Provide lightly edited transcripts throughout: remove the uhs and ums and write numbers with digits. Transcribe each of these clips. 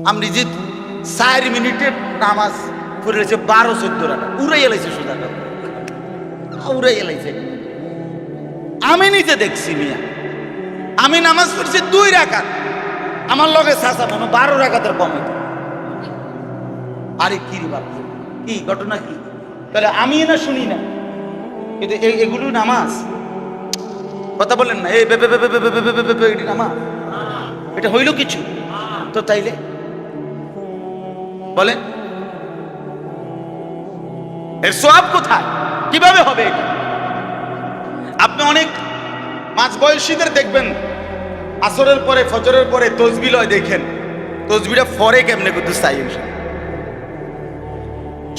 আমি যে 4 মিনিটে নামাজ পড়েছে 12-14 রাকাত উড়াই এলাইছে সোজা কথা উড়াই এলাইছে। আমি নিজে দেখছি মিয়া, আমি নামাজ পড়ছি 2 রাকাত, আমার লগে চাচা মনে 12 রাকাতের কম হইতো। আরে কি রে বাপ, কি ঘটনা কি? তাহলে আমি না শুনি না, কিন্তু এগুলো নামাজ? কথা বলেন না, এই এটি নামাজ? এটা হইল কিছু? তো তাইলে বলেন এর সওয়াব কোথায়, কিভাবে হবে এটা? আপনি অনেক মাঝ বয়সীদের দেখবেন আসরের পরে ফজরের পরে তসবিহ লয়, দেখেন তসবিহটা ফরে কেমনে করতে চাই,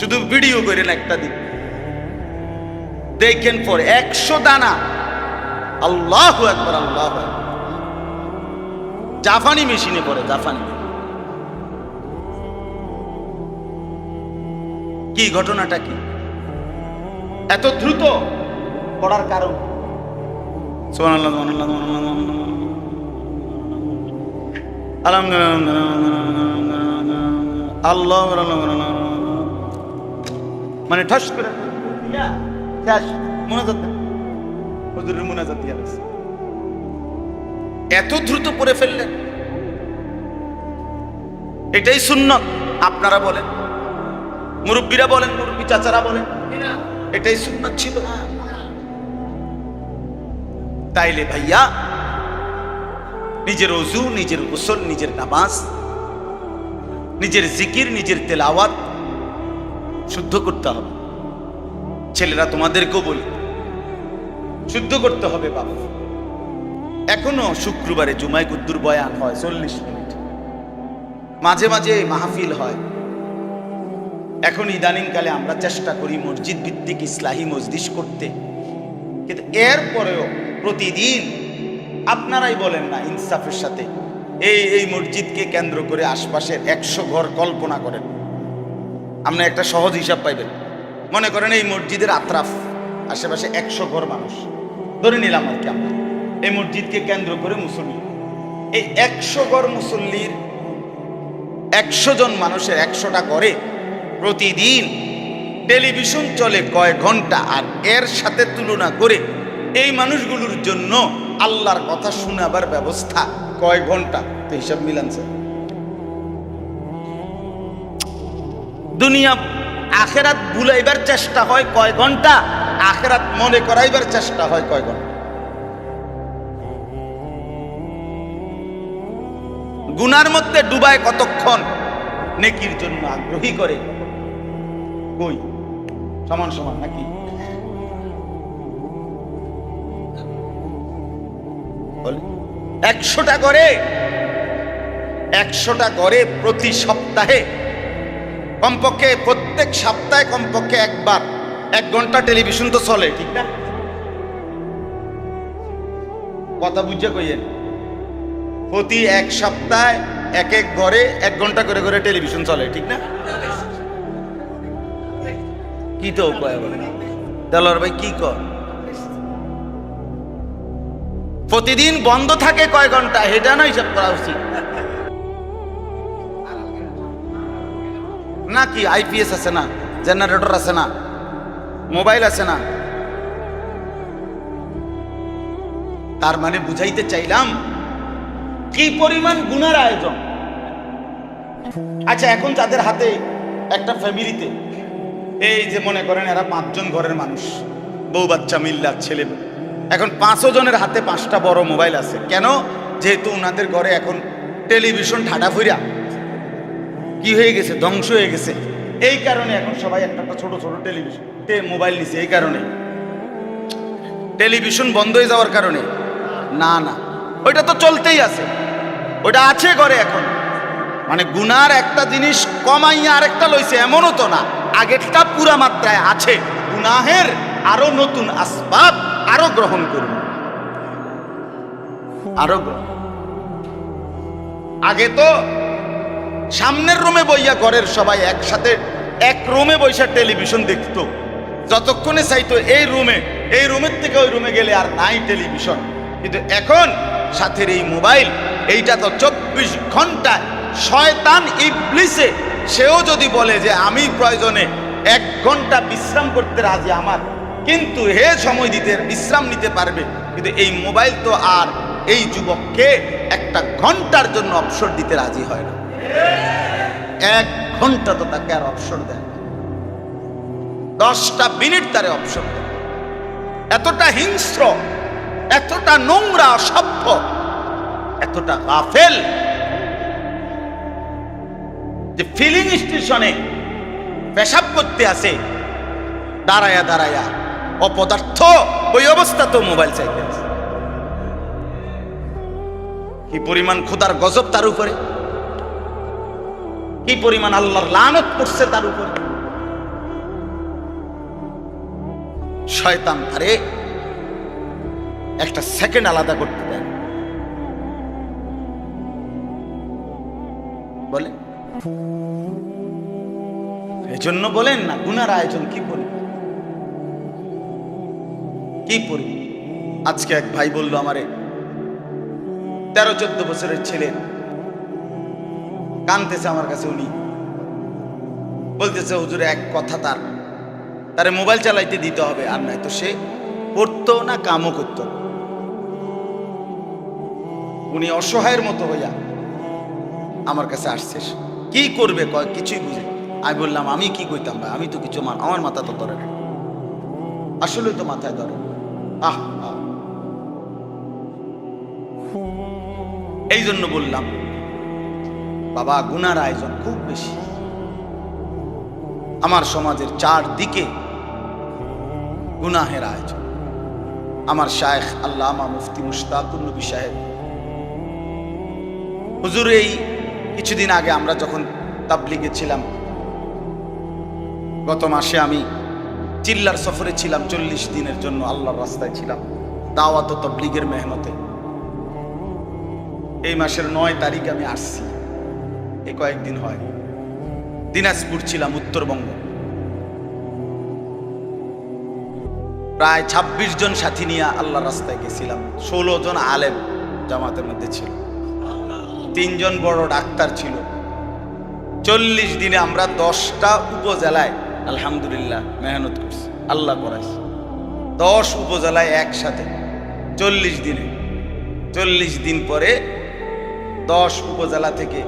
শুধু ভিডিও করেন একটা দিন দেখেন পরে 100 দানা আল্লাহু আকবার আল্লাহু আকবার জাপানি মেশিনে পড়ে। জাপানি কি ঘটনাটা কি? এত দ্রুত পড়ার কারণ সুবহানাল্লাহ সুবহানাল্লাহ আলহামদুলিল্লাহ আল্লাহ মানে ঠাস করে মুনাজাত, হুজুরের মুনাজাত দিয়া লাগছে, এত দ্রুত পড়ে ফেললেন। এটাই সুন্নত? আপনারা বলেন, মুরব্বীরা বলেন, মুরব্বী চাচারা বলেন, এটাই সুন্নত ছিল? তাইলে ভাইয়া নিজের ওযু, নিজের গোসল, নিজের নামাজ, নিজের জিকির, নিজের তেলাওয়াত শুদ্ধ করতে হবে। ছেলেরা তোমাদেরকেও বলি, শুদ্ধ করতে হবে বাবা। এখনো শুক্রবারে জুমায় কুদ্দুর বয়ান হয় 40 মিনিট, মাঝে মাঝে মাহফিল হয়। এখন ইদানিংকালে আমরা চেষ্টা করি মসজিদ ভিত্তিক ইসলাহি মজলিস করতে, কিন্তু এরপরেও প্রতিদিন আপনারাই বলেন না ইনসাফের সাথে, এই মসজিদকে কেন্দ্র করে আশপাশের 100 ঘর কল্পনা করেন। আপনি একটা সহজ হিসাব পাইবেন, মনে করেন এই মসজিদের আত্রাফ আশেপাশে 100 ঘর মানুষ ধরে নিলাম আর কি, আমরা এই মসজিদকে কেন্দ্র করে মুসল্লি, এই 100 ঘর মুসল্লির 100 জন মানুষের 100টা করে প্রতিদিন টেলিভিশন চলে কয় ঘন্টা, আর এর সাথে তুলনা করে এই মানুষগুলোর জন্য আল্লাহর কথা শোনাবার ব্যবস্থা কয় ঘন্টা, তো হিসাব মিলানছে? দুনিয়া আখেরাত ভুলাইবার চেষ্টা হয় কয় ঘন্টা, আখেরাত মনে করাইবার চেষ্টা হয় কয় ঘন্টা? গুনার মধ্যে ডুবায় কতক্ষণ, নেকির জন্য আগ্রহী করে কই সমান সমান নাকি? 100টা করে 100টা করে প্রতি সপ্তাহে কমপক্ষে, প্রত্যেক সপ্তাহে কমপক্ষে একবার 1 ঘন্টা টেলিভিশন তো চলে, ঠিক না? কথা বুঝে কইয়েন, প্রতি 1 সপ্তাহে এক ঘরে 1 ঘন্টা করে করে টেলিভিশন চলে, ঠিক না? কি তো উপায় বলে দেলোয়ার ভাই, কি কর? প্রতিদিন বন্ধ থাকে কয় ঘন্টা, এটা না হিসাব করা উচিত নাকি? আইপিএস আছে না, জেনারেটর আছে না, মোবাইল আছে না? তার মানে বুঝাইতে চাইলাম কি পরিমাণ গুনার আয়োজন। আচ্ছা, এখন যাদের হাতে একটা ফ্যামিলিতে এই যে মনে করেন এরা 5 জন ঘরের মানুষ, বউ বাচ্চা মিল্লা ছেলে, এখন 5 জনের হাতে 5টা বড় মোবাইল আছে। কেন? যেহেতু ওনাদের ঘরে এখন টেলিভিশন ঠাডা ফিরা কি হয়ে গেছে, ধ্বংস হয়ে গেছে, এই কারণে এখন সবাই একটা ছোট ছোট টেলিভিশন মোবাইল নিছে। এই কারণে টেলিভিশন বন্ধ হয়ে যাওয়ার কারণে না, না, ওইটা তো চলতেই আছে, ওইটা আছে ঘরে এখন। মানে গুনার একটা জিনিস কমাইয়া আরেকটা লইছে এমনও তো না, আগেরটা পুরা মাত্রায় আছে, গুনাহের আরো নতুন আসবাব আরো গ্রহণ করুন, আরো আগে তো সামনের রুমে বইয়া ঘরের সবাই একসাথে এক রুমে বইসা টেলিভিশন দেখতো, যতক্ষণে চাইতো এই রুমের থেকে ওই রুমে গেলে আর নাই টেলিভিশন। কিন্তু এখন সাথের এই মোবাইল, এইটা তো 24 ঘন্টা শয়তান ইবলিসে সেও যদি বলে যে আমি প্রয়োজনে 1 ঘন্টা বিশ্রাম করতে রাজি আমার, কিন্তু হে সময় দিতে বিশ্রাম নিতে পারবে, কিন্তু এই মোবাইল তো আর এই যুবককে 1 ঘন্টার জন্য অবসর দিতে রাজি হয় না। 1 ঘন্টা তো তাকে আর অবসর দেয়, 10টা মিনিট তারে অবসর দেয়। এতটা হিংস্র, এতটা নোংরা, অসভ্য, এতটা গাফেল যে ফিলিং স্টেশনে পেশাব করতে আসে দাঁড়ায়া দাঁড়ায়া অপদার্থ, ওই অবস্থা তো মোবাইল চাইতে আছে। কি পরিমাণ খোদার গজব তার উপরে, কি পরিমাণ আল্লাহর লানত করছে তার উপরে। শয়তান তারে 1 সেকেন্ড আলাদা করতে দেয়, বলে এজন্য বলেন না গুনার আয়োজন কি করি, কি করি। আজকে এক ভাই বলল আমারে, 13-14 বছরের ছেলে কানতেছে আমার কাছে, উনি বলতেছে হুজুর এক কথা, তারে মোবাইল চালাইতে দিতে হবে, আর নাই তো সে পড়তো না কামও করতো। উনি অসহায়ের মতো হইয়া আমার কাছে আসছে, কি করবে কয় কিছুই বুঝে। আমি বললাম আমি কি কইতাম ভাই, আমি তো কিছু আমার মাথা তো ধরে না, আসলে তো মাথায় ধরে। এই জন্য বললাম বাবা, গুনার আয়োজন খুব বেশি। আমার সমাজের 4 দিকে গুনাহের আয়োজন। আমার শায়েখ আল্লামা মুফতি মুশতাকুর নবী সাহেব হুজুর, এই কিছুদিন আগে আমরা যখন তাবলিগে ছিলাম, গত মাসে আমি চিল্লার সফরে ছিলাম, 40 দিনের জন্য আল্লাহর রাস্তায় ছিলাম, দাওয়াত ও তাবলিগের মেহনতে। এই মাসের 9 তারিখ আমি আসছি, এই কয়েকদিন হয়। দিনাজপুর ছিলাম, উত্তরবঙ্গ। প্রায় 26 জন সাথী নিয়ে আল্লাহর রাস্তায় গেছিলাম। 16 জন আলেম জামাতের মধ্যে ছিল, 3 জন বড় ডাক্তার ছিল। 40 দিনে আমরা 10টা উপজেলায় আলহামদুলিল্লাহ মেহনত করছি, আল্লাহ করাইছে। 10 উপজেলায় একসাথে 40 দিনে। 40 দিন পরে 10 উপজেলা থেকে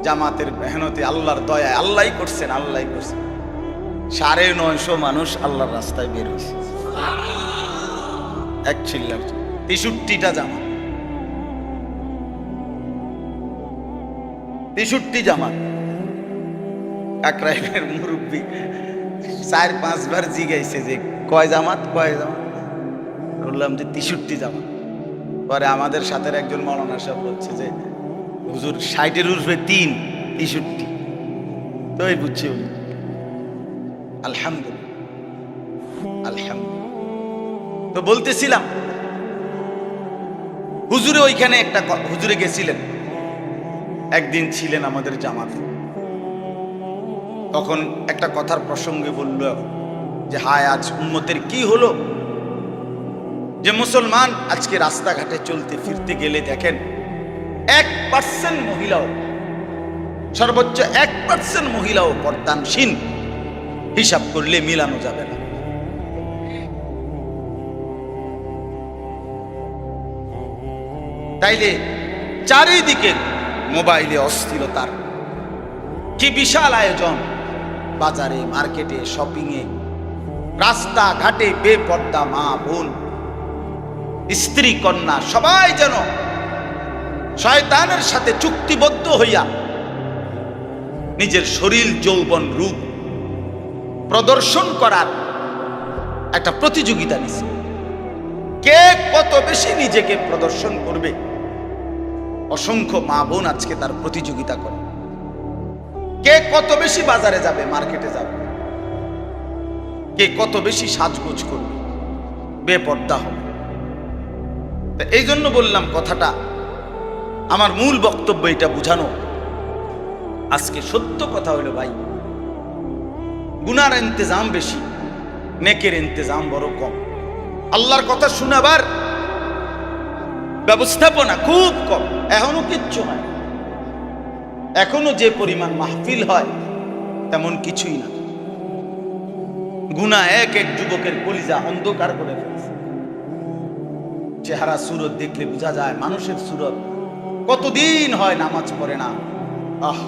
জামাতের মেহনতে আল্লাহর দয়ায়, আল্লাহই করছেন, আল্লাহই করছেন, 950 মানুষ আল্লাহর রাস্তায় বের হয়েছে। এক চিল্লার 63টা জামাত, 63 জামাত। কাকরাইলের মুরব্বী 4-5 বার জিগাইছে যে কয় জামাত, কয় জামাত। বললাম যে 63 জামাত। পরে আমাদের সাথে একজন মাওলানা সাহেব বলছে যে হুজুর 60-এর উর্ফে 3, 63। তো এই বুঝছি, আলহামদুলিল্লাহ আলহামদুলিল্লাহ। তো বলতেছিলাম হুজুরে ওইখানে একটা হুজুরে গেছিলেন, একদিন ছিলেন আমাদের জামাত। তখন একটা কথার প্রসঙ্গে বলল যে হায় আজ উম্মতের কি হলো, যে মুসলমান আজকে রাস্তাঘাটে চলতে ফিরতে গেলে দেখেন 1% মহিলাও, সর্বোচ্চ 1% মহিলাও পর্দানশীল, হিসাব করলে মিলানো যাবে না। তাইলে চারিদিকে মোবাইলে অস্থিরতার কি বিশাল আয়োজন, বাজারে, মার্কেটে, শপিংয়ে, রাস্তাঘাটে বেপর্দা মা বোন, স্ত্রী কন্যা সবাই যেন শয়তানের সাথে চুক্তিবদ্ধ হইয়া নিজের শরীর যৌবন রূপ প্রদর্শন করার একটা প্রতিযোগিতা নিছে। কে কত বেশি নিজেকে প্রদর্শন করবে, অসংখ্য মা বোন আজকে তার প্রতিযোগিতা করে। কে কত বেশি বাজারে যাবে, মার্কেটে যাবে, কে কত বেশি সাজগোজ করবে, বেপর্দা হবে। এই জন্য বললাম কথাটা, আমার মূল বক্তব্য এটা বুঝানো। আজকে সত্য কথা হলো ভাই, গুনার ইন্তজাম বেশি, নেকের ইন্তজাম বড় কম। আল্লাহর কথা শোনাবার ব্যবস্থাপনা খুব কম, এখনো কিচ্ছু হয়। এখনো যে পরিমাণ মাহফিল হয় তেমন কিছুই না। গুনাহ এক এক যুবকের কলিজা অন্ধকার করে ফেলছে। চেহারা সুরত দেখলে বোঝা যায় মানুষের সুরত। কতদিন হয় নামাজ পড়ে না। আহ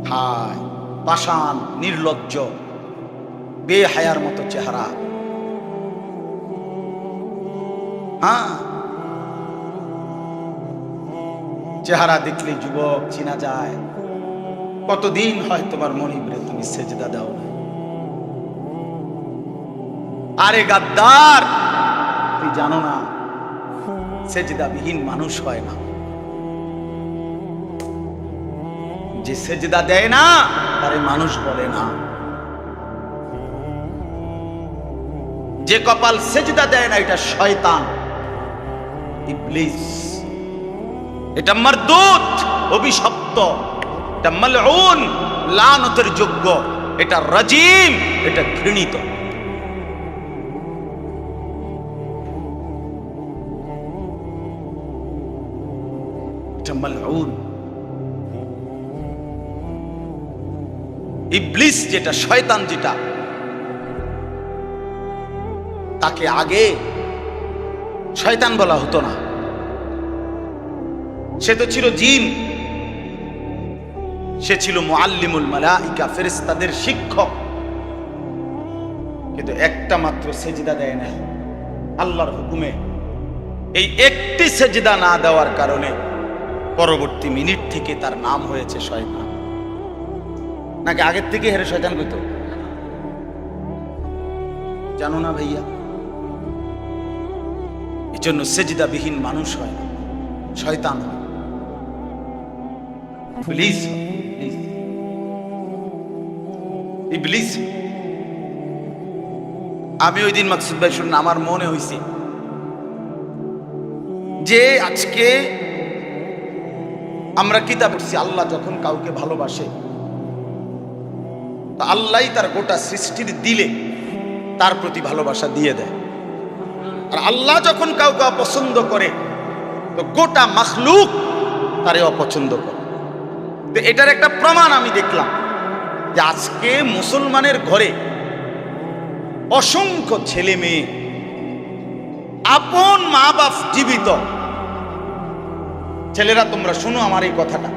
হায়, পাষাণ, নির্লজ্জ, বেহায়ার মতো চেহারা। হ্যাঁ, চেহারা দেখলে যুবক চিনা যায়। কতদিন হয় তোমার মনিবরে তুমি সেজদা দাও না। আরে গাদ্দার, তুই জানো না সেজদাবিহীন মানুষ হয় না। যে সেজদা দেয় না তারে মানুষ বলে না। যে কপাল সেজদা দেয় না এটা শয়তান, ইবলিস। এটা মারদুদ, অভিশপ্ত। এটা মালউন, লানতের যোগ্য। এটা রাজিম, এটা ঘৃণিত। এটা মালউন। ইবলিস যেটা, শয়তান যেটা, তাকে আগে শয়তান বলা হতো না। সে তো ছিল জিন। সে ছিল মুআল্লিমুল মালাইকা, ফেরেশতাদের শিক্ষক। কিন্তু একটা মাত্র সেজদা দেয় না আল্লাহর হুকুমে। এই একটি সেজদা না দেওয়ার কারণে পরবর্তী মিনিট থেকে তার নাম হয়েছে শয়তান। নাকি আগের থেকে হেরে শয়তান কইতো? জানো না ভাইয়া? এই জন্য সেজদাবিহীন মানুষ হয় না, শয়তান হয়। ইবলিস, ইবলিস। আমি ওই দিন মাকসুদ ভাই শুনুন, আমার মনে হয়েছে যে আজকে আমরা কিতাব পড়ছি, আল্লাহ যখন কাউকে ভালোবাসে তা আল্লাহ তার গোটা সৃষ্টির দিলে তার প্রতি ভালোবাসা দিয়ে দেয়। আর আল্লাহ যখন কাউকে অপছন্দ করে তো গোটা মাখলুক তারে অপছন্দ করে। তো এটার একটা প্রমাণ আমি দেখলাম যে আজকে মুসলমানের ঘরে অসংখ্য ছেলে মেয়ে, আপন মা বাপ জীবিত। ছেলেরা তোমরা শুনো আমার এই কথাটা,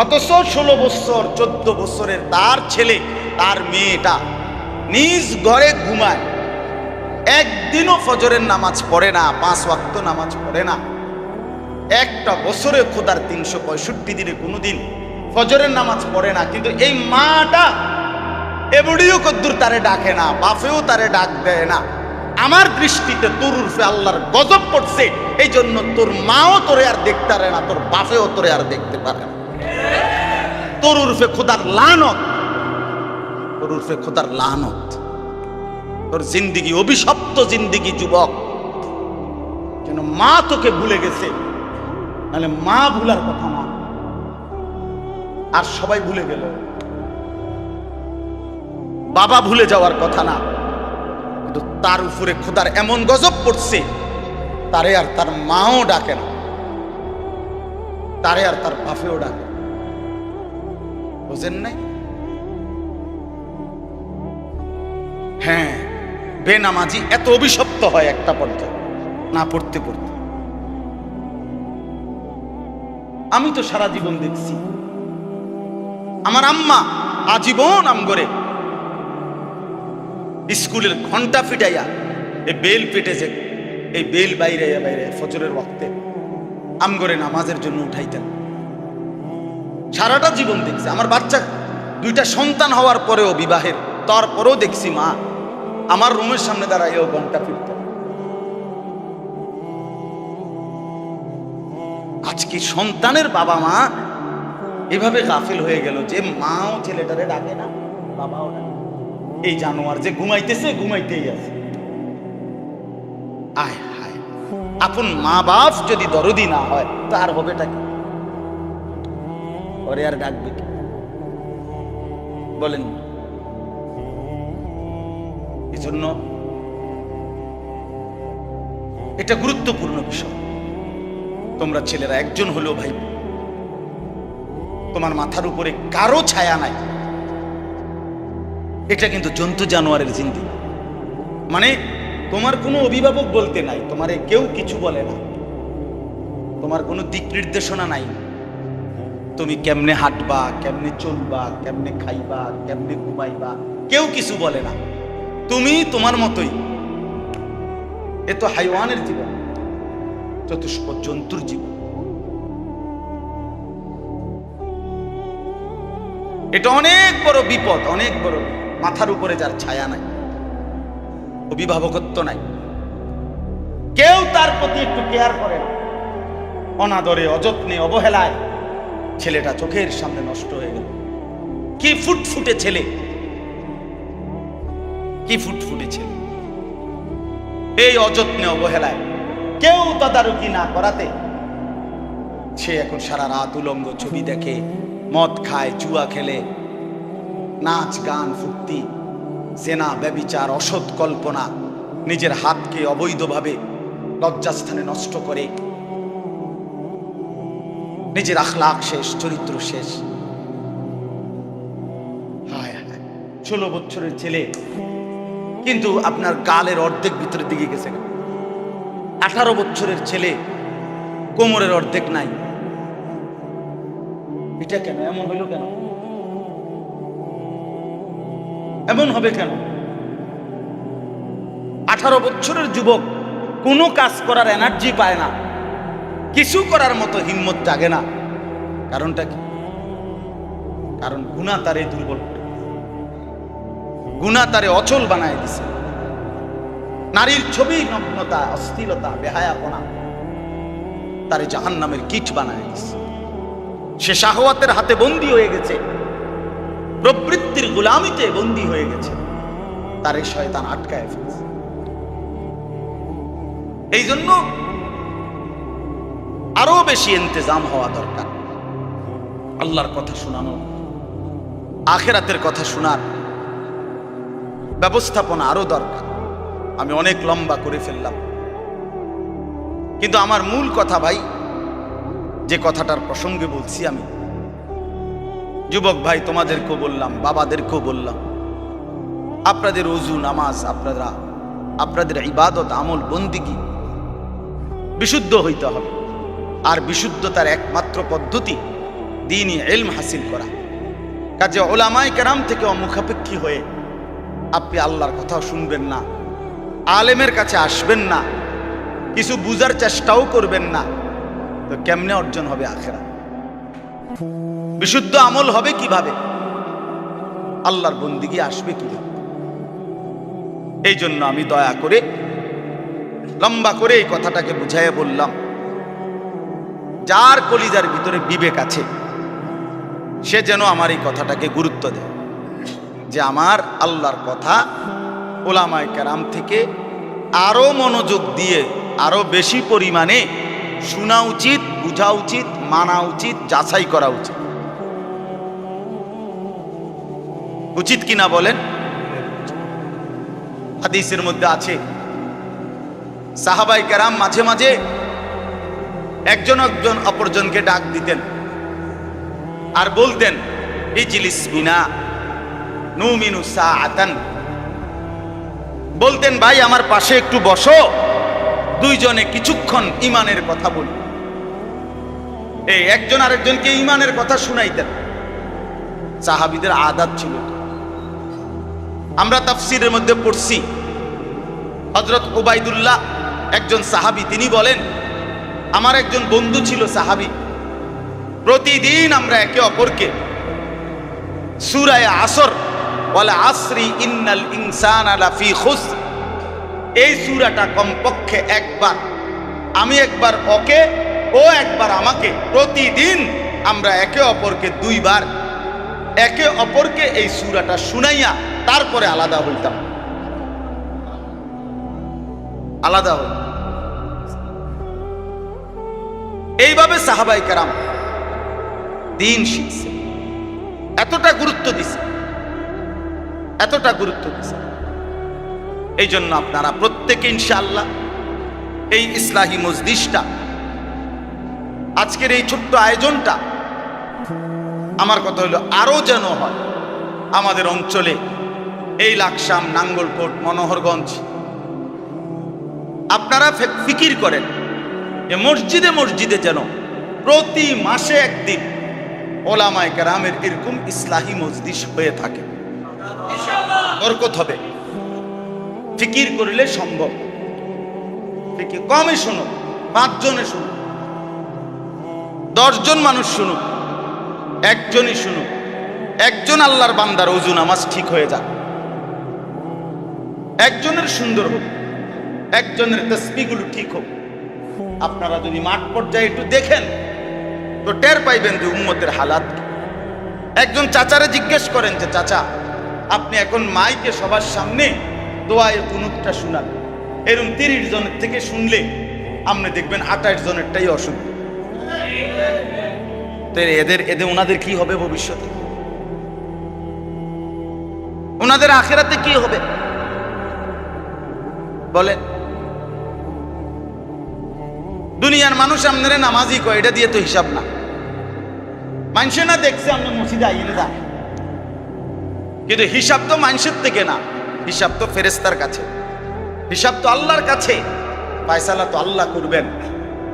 অথচ 16 বছর 14 বছরের তার ছেলে, তার মেয়েটা নিজ ঘরে ঘুমায়, একদিনও ফজরের নামাজ পড়ে না, 5 ওয়াক্ত নামাজ পড়ে না। একটা বছরে খোদার 365 দিনে কোনোদিন ফজরের নামাজ পড়ে না। কিন্তু এই মাটা এবড়িও কদ্দুর তারে ডাকে না, বাপেও তারে ডাক দেয় না। আমার দৃষ্টিতে তোর উর্ফে আল্লাহর গজব পড়ছে, এই জন্য তোর মাও তোরে আর দেখতে পারে না, তোর বাপেও তোরে আর দেখতে পারে না। তোর উর্ফে খোদার লানত, তোর উর্ফে খোদার লানত। তোর জিন্দিগি অভিশপ্ত জিন্দিগি যুবক। কেন মা তোকে ভুলে গেছে, নাহলে মা ভুলার কথা না। আর সবাই ভুলে গেল, বাবা ভুলে যাওয়ার কথা না। কিন্তু তার উপরে খোদার এমন গজব পড়ছে, তারে আর তার মাও ডাকে না, তারে আর তার বাপেও ডাকে। বুঝেন নাই? হ্যাঁ, বেনামাজি এত অভিশপ্ত হয় একটা পর্যায়ে না পড়তে পড়তে। আমি তো সারা জীবন দেখছি আমার আম্মা আজীবন আমগরে স্কুলের ঘন্টা ফিটাইয়া এই বেল পেটেছে, এই বেল বাইরে বাইরে ফজরের ওয়াক্তে আমগরে নামাজের জন্য উঠাইতেন। সারাটা জীবন দেখছি। আমার বাচ্চা 2টা সন্তান হওয়ার পরেও, বিবাহের তারপরেও দেখছি মা আমার রুমের সামনে দাঁড়াইও ঘন্টা ফিরতেন। আজকে সন্তানের বাবা মা এভাবে গাফিল হয়ে গেল যে মাও ছেলেটারে ডাকে না, বাবাও ডাকে। এই জানোয়ার যে ঘুমাইতেছে, ঘুমাইতেই আছে। আয় হায়, আপন মা বাপ যদি দরদি না হয় তার হবেটা কি? ওরে আর ডাকবে কি বলেন? এজন্য এটা গুরুত্বপূর্ণ বিষয়। তোমরা ছেলেরা একজন হলেও ভাই, তোমার মাথার উপরে কারো ছায়া নাই, এটা কিন্তু জন্তু জানোয়ারের জিন্দেগি। মানে তোমার কোনো অভিভাবক বলতে নাই, তোমারে কেউ কিছু বলে না, তোমার কোনো দিক নির্দেশনা নাই, তুমি কেমনে হাঁটবা, কেমনে চলবা, কেমনে খাইবা, কেমনে ঘুমাইবা, কেউ কিছু বলে না, তুমি তোমার মতোই। এ তো হাইওয়ানের জীবন, চতুষ্প জন্তুর জীবন। এটা অনেক বড় বিপদ, অনেক বড়। মাথার উপরে যার ছায়া নাই, অভিভাবকত্ব নাই, কেউ তার প্রতি একটু কেয়ার করে না, অনাদরে, অযত্নে, অবহেলায় ছেলেটা চোখের সামনে নষ্ট হয়ে গেল। কি ফুটফুটে ছেলে, কি ফুটফুটে ছেলে, এই অযত্নে অবহেলায় কেউ তদারকি না করাতে সে এখন সারা রাত উলঙ্গ ছবি দেখে, মদ খায়, জুয়া খেলে, নাচ গান ফুর্তি, জেনা ব্যভিচার, অসৎ কল্পনা, নিজের হাতকে অবৈধভাবে লজ্জাস্থানে নষ্ট করে, নিজের আখলাক শেষ, চরিত্র শেষ। হায় হায়, 16 বছরের ছেলে, কিন্তু আপনার গালের অর্ধেক ভিতরের দিকে গেছে। 18 বছরের ছেলে, কোমরের অর্ধেক নাই। এটা কেন এমন হইল? কেন এমন হবে? কেন 18 বছরের যুবক কোনো কাজ করার এনার্জি পায় না, কিছু করার মতো হিম্মত জাগে না। কারণটা কি? কারণ গুনাহ তারে দুর্বল করে, গুনাহ তারে অচল বানায় দিছে। নারীর ছবি, নগ্নতা, অশ্লীলতা, বেহায়াপনা তারে জাহান্নামের কীট বানায় দিছে। সে শাহওয়াতের হাতে বন্দী হয়ে গেছে, প্রবৃত্তির গোলামিতে বন্দী হয়ে গেছে, তারে শয়তান আটকায় ফেলছে। এই জন্য আরো বেশি ইন্তেজাম হওয়া দরকার। আল্লাহর কথা শোনানো, আখিরাতের কথা শোনার ব্যবস্থাপনা আরো দরকার। আমি অনেক লম্বা করে ফেললাম, কিন্তু আমার মূল কথা ভাই, যে কথাটার প্রসঙ্গে বলছি আমি, যুবক ভাই তোমাদেরকেও বললাম, বাবাদেরকেও বললাম, আপনাদের ওযু, নামাজ, আপনাদের ইবাদত, আমল, বন্দিগি বিশুদ্ধ হইতে হবে। আর বিশুদ্ধতার একমাত্র পদ্ধতি দ্বীনি ইলম হাসিল করা। কাজে উলামায়ে কেরাম থেকে অমুখাপেক্ষী হয়ে আপনি আল্লাহর কথাও শুনবেন না, আলেমের কাছে আসবেন না, কিছু বুঝার চেষ্টাও করবেন না, তো কেমনে অর্জন হবে আখিরাত? বিশুদ্ধ আমল হবে কিভাবে? আল্লাহর বন্দিগি আসবে কিভাবে? এই জন্য আমি দয়া করে লম্বা করে এই কথাটাকে বুঝাইয়া বললাম, যার কলিজার ভিতরে বিবেক আছে সে যেন আমার এই কথাটাকে গুরুত্ব দেয়, যে আমার আল্লাহর কথা উলামায়ে কেরাম থেকে আরো মনোযোগ দিয়ে, আরো বেশি পরিমাণে শোনা উচিত, বুঝা উচিত, মানা উচিত, যাচাই করা উচিত। উচিত কিনা বলেন? হাদিসের মধ্যে আছে, সাহাবায়ে কেরাম মাঝে মাঝে একজন অপরজনকে ডাক দিতেন আর বলতেন, ইজলিস বিনা নুমিনু সাআতান। বলতেন, ভাই আমার পাশে একটু বসো, দুইজনে কিছুক্ষণ ঈমানের কথা বলি। এই একজন আরেকজনকে ঈমানের কথা শুনাইতেন। সাহাবীদের আদত ছিল। আমরা তাফসীরের মধ্যে পড়ছি, হযরত উবাইদুল্লাহ একজন সাহাবী, তিনি বলেন, আমার একজন বন্ধু ছিল সাহাবী, প্রতিদিন আমরা একে অপরকে সূরা আসর, ওয়াল আসরি ইন্নাল ইনসানা লাফি খুসর, এই সূরাটা কমপক্ষে একবার, আমি একবার ওকে, ও একবার আমাকে, প্রতিদিন আমরা একে অপরকে 2 বার একে অপরকে এই সূরাটা শুনাইয়া তারপরে আলাদা হইতাম, আলাদা হই। এইভাবে সাহাবায়ে কেরাম দ্বীন শিখছে, এতটা গুরুত্ব দিছে, এতটা গুরুত্ব দিছে। এই জন্য আপনারা প্রত্যেকে ইনশাআল্লাহ এই ইসলাহি মজলিসটা আজকের এই ছোট্ট আয়োজনটা আমার কথা হলো আরো যেন হয় আমাদের অঞ্চলে, এই লাকসাম, নাঙ্গলকোট, মনোহরগঞ্জ। আপনারা ফিকির করেন যে মসজিদে মসজিদে যেন প্রতি মাসে একদিন ওলামায়ে কেরামের এরকম ইসলাহি মজলিস হয়ে থাকে। বরকত হবে। ফিকির করলে সম্ভব। ফিকির কমে শুনুক, 5 জনে শুনুক, 10 জন মানুষ শুনুক, একজনই শুনুক, একজন আল্লাহর বান্দার ওযু নামাজ ঠিক হয়ে যাক, একজনের সুন্দর হোক, একজনের তাসবিহগুলো ঠিক হোক। আপনারা যদি মাঠ পর্যায়ে একটু দেখেন তো টের পাইবেন যে উম্মতের হালাত কি। একজন চাচারে জিজ্ঞেস করেন যে চাচা, আপনি এখন মাইকে সবার সামনে দোয়ায়ে কুনুতটা শোনান, এরকম 30 জনের থেকে শুনলে আপনি দেখবেন 28 জনেরটাই অশুদ্ধ। তো এদের ওনাদের কি হবে ভবিষ্যতে? ওনাদের আখিরাতে কি হবে বলেন? দুনিয়ার মানুষ আপনারা নামাজি কয়, এটা দিয়ে তো হিসাব না। মানুষে না দেখছে আপনি মসজিদে আইলে যান, কিন্তু হিসাব তো মানুষের থেকে না, হিসাব তো ফেরেশতার কাছে, হিসাব তো আল্লাহর কাছে। ফয়সালা তো আল্লাহ করবেন।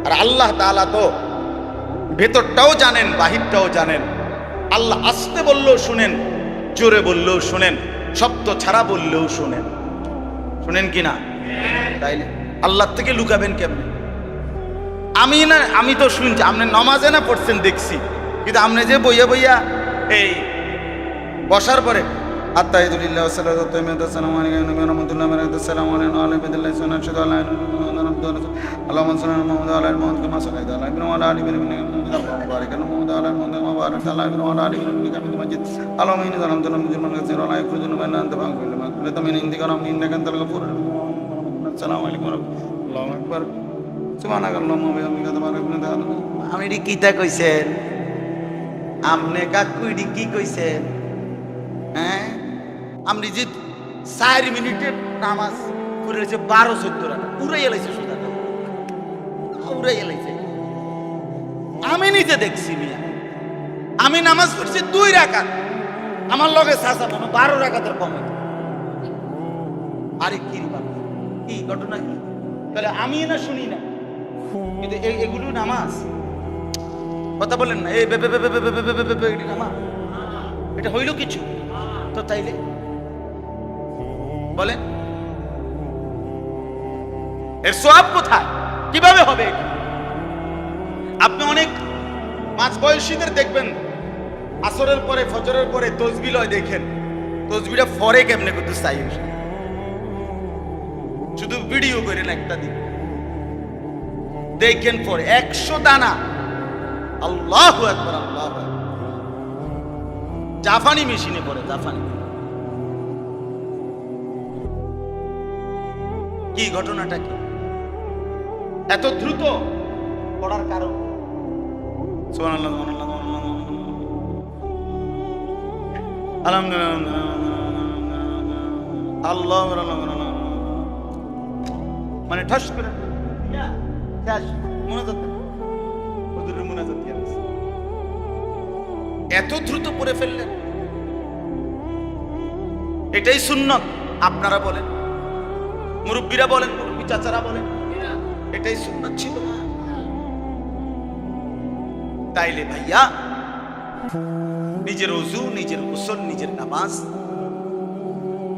আর আল্লাহ তাআলা তো ভেতরটাও জানেন, বাহিরটাও জানেন। আল্লাহ আসতে বললেও শুনেন, জোরে বললেও শুনেন, শব্দ ছাড়া বললেও শুনেন। শুনেন কি না? তাইলে আল্লাহর থেকে লুকাবেন কেমনে? আমি তো শুনছি, আপনি নামাজে না পড়ছেন দেখছি, কিন্তু আপনি যে বইয়া বইয়া এই বসার পরে আত্তাহিদুলিল্লাহ ওয়াসসালাতু ওয়াসসালামু আলাইহি ওয়া রাহমাতুল্লাহি ওয়া বারাকাতুহু আসসালামু আলাইকুম ওয়া রাহমাতুল্লাহি ওয়া বারাকাতুহু আল্লাহুম্মা সাল্লি আলা মুহাম্মাদ ওয়া আলা আলি মুহাম্মাদ কামা সাল্লাইতা আলা ইব্রাহিম ওয়া আলা আলি ইব্রাহিম ইন্নাকা হামিদুম মাজিদ ওয়া বারিক আলা মুহাম্মাদ ওয়া আলা আলি মুহাম্মাদ ওয়া বারিক আলা ইব্রাহিম ওয়া আলা আলি ইব্রাহিম ইন্নাকা হামিদুম মাজিদ আল্লাহুম্মা ইন্নী যালামতু নাফসি যুলমান কাসীরা ওয়া লা ইয়াগফিরু যুনুবা ইল্লা আনতা ফাগফির লিমা কুল্লিতা মিন ইনদিকা রাহমাতান ইন্নাকা আনতাল গফুরুর রহিম। আসসালামু আলাইকুম ওয়া রাহমাতুল্লাহি। আল্লাহু আকবার। সুবহানাকাল্লাহুম্মা ওয়া বিহামদিকা তাবারাকাল্লাহু ওয়া তাআলা। আমি কিতা কইছেন? আমনে কাকু ইডি কি কইছেন? হ্যাঁ, আমি যে 4 মিনিটে নামাজ পড়েছে 12-14 রাকাত পুরাই এলাইছে, সোজা পুরাই এলাইছে। আমি নিজে দেখছি মিয়া, আমি নামাজ পড়ছি 2 রাকাত, আমার লগে চাচা মনে 12 রাকাতের কম। আরে কি বাবা, কি ঘটনা কি? তাহলে আমি না শুনি না, কিন্তু এগুলো নামাজ? কথা বলেন না, এই নামাজ এটা হইল কিছু? তো তাইলে বলেন এর সওয়াব কোথায়? কিভাবে হবে? আপনি অনেক মাঝবয়সীদের দেখবেন আসরের পরে, ফজরের পরে তাসবিহ লয়, দেখেন তাসবিহটা ফরে কেমনে করতে চাই, শুধু ভিডিও করেন একটা দিন দেখেন পরে 100 দানা। আল্লাহু আকবার, আল্লাহু আকবার। জাফানি মেশিনে পড়ে, জাফানি। কি ঘটনাটা কি? এত দ্রুত পড়ার কারণ? সুবহানাল্লাহ, আলহামদুলিল্লাহ, আল্লাহ মানে ঠাস করে এত দ্রুত পড়ে ফেললেন, এটাই সুন্নত? আপনারা বলেন, মুরব্বীরা বলেন, মুরব্বী চাচারা বলেন, এটাই সুন্নত ছিল? তাইলে ভাইয়া নিজের ওযু, নিজের গোসল, নিজের নামাজ,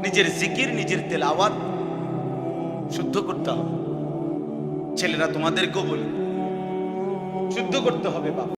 নিজের জিকির, নিজের তেলাওয়াত শুদ্ধ করতে হবে। ছেলেরা তোমাদেরকেও বলি, শুদ্ধ করতে হবে বাবা।